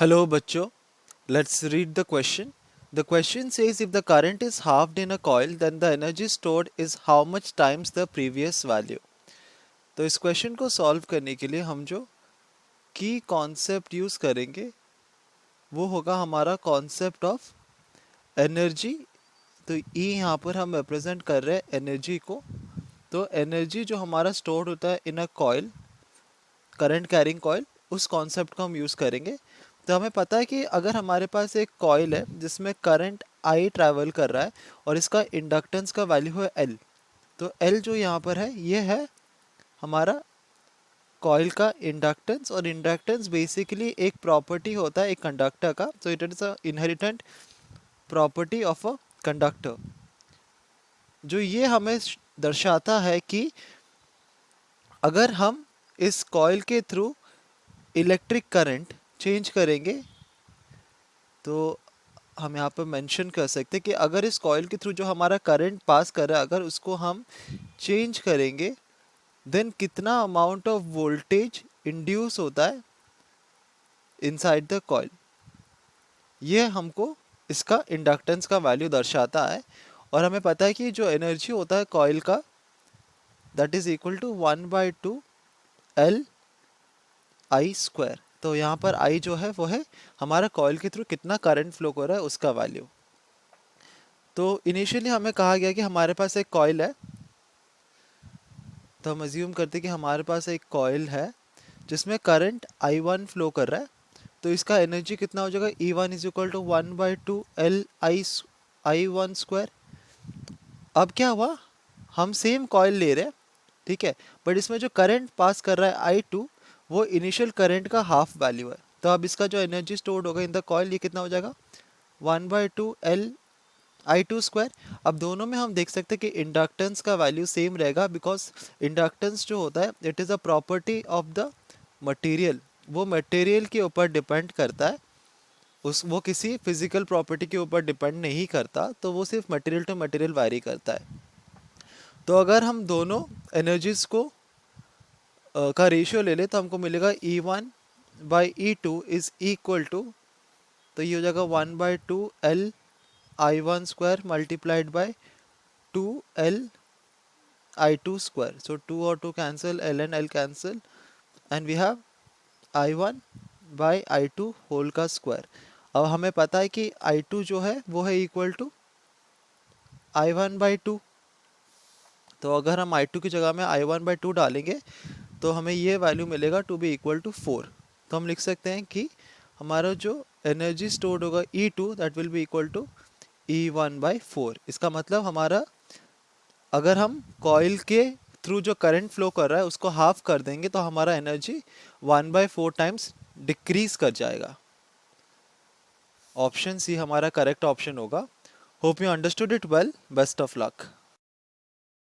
Hello, bachcho. Let's read the question. The question says if the current is halved in a coil, then the energy stored is how much times the previous value. तो इस question को solve करने के लिए हम जो की concept use करेंगे वो होगा हमारा कॉन्सेप्ट ऑफ एनर्जी। तो ई यहाँ पर हम रिप्रेजेंट कर रहे हैं एनर्जी को। तो एनर्जी जो हमारा स्टोर होता है in a coil, current carrying coil, उस कॉन्सेप्ट को हम यूज़ करेंगे। तो हमें पता है कि अगर हमारे पास एक कॉइल है जिसमें करंट आई ट्रैवल कर रहा है और इसका इंडक्टेंस का वैल्यू है एल। तो एल जो यहाँ पर है ये है हमारा कॉइल का इंडक्टेंस, और इंडक्टेंस बेसिकली एक प्रॉपर्टी होता है एक कंडक्टर का। So it is a inherent property of a conductor, जो ये हमें दर्शाता है कि अगर हम इस कॉइल के थ्रू इलेक्ट्रिक करंट चेंज करेंगे तो हम यहाँ पर मेंशन कर सकते हैं कि अगर इस कॉइल के थ्रू जो हमारा करंट पास कर रहा है अगर उसको हम चेंज करेंगे देन कितना अमाउंट ऑफ वोल्टेज इंड्यूस होता है इनसाइड द कॉइल। ये हमको इसका इंडक्टेंस का वैल्यू दर्शाता है। और हमें पता है कि जो एनर्जी होता है कॉइल का that is equal to 1/2 L I square. तो यहाँ पर आई जो है वो है हमारा कॉइल के थ्रू कितना करंट फ्लो कर रहा है उसका वैल्यू। तो इनिशियली हमें कहा गया कि हमारे पास एक कॉइल है, तो हम अज्यूम करते हैं कि हमारे पास एक कॉइल है जिसमें करंट I1 फ्लो कर रहा है। तो इसका एनर्जी कितना हो जाएगा, E1 is equal to 1/2 L I one square. अब क्या हुआ, हम सेम कॉइल ले रहे हैं, ठीक है, बट इसमें जो करंट पास कर रहा है I2 वो इनिशियल करंट का हाफ वैल्यू है। तो अब इसका जो एनर्जी स्टोर्ड होगा इन द कॉइल ये कितना हो जाएगा 1/2 एल I2 स्क्वायर। अब दोनों में हम देख सकते हैं कि इंडक्टेंस का वैल्यू सेम रहेगा, बिकॉज इंडक्टेंस जो होता है it is a property of the material. वो मटेरियल के ऊपर डिपेंड करता है, उस वो किसी फिजिकल प्रॉपर्टी के ऊपर डिपेंड नहीं करता, तो वो सिर्फ मटेरियल टू मटेरियल वारी करता है। तो अगर हम दोनों एनर्जीज को का रेशियो ले ले तो हमको मिलेगा E1/E2 इज इक्वल टू, तो ये हो जाएगा 1/2 L I1 square multiplied by 2 L I2 square. So 2 और 2 cancel, L and L cancel, and we have I1/I2 whole का स्क्वायर। अब हमें पता है कि I2 जो है वो है इक्वल टू I1/2। तो अगर हम I2 की जगह में I1/2 डालेंगे तो हमें ये वैल्यू मिलेगा टू बी इक्वल टू 4। तो हम लिख सकते हैं कि हमारा जो एनर्जी स्टोर्ड होगा E2 that will be equal to E1/4। इसका मतलब हमारा अगर हम कॉइल के थ्रू जो करंट फ्लो कर रहा है उसको हाफ कर देंगे तो हमारा एनर्जी 1/4 टाइम्स डिक्रीज कर जाएगा। ऑप्शन सी हमारा करेक्ट ऑप्शन होगा। Hope you understood it well. Best of luck.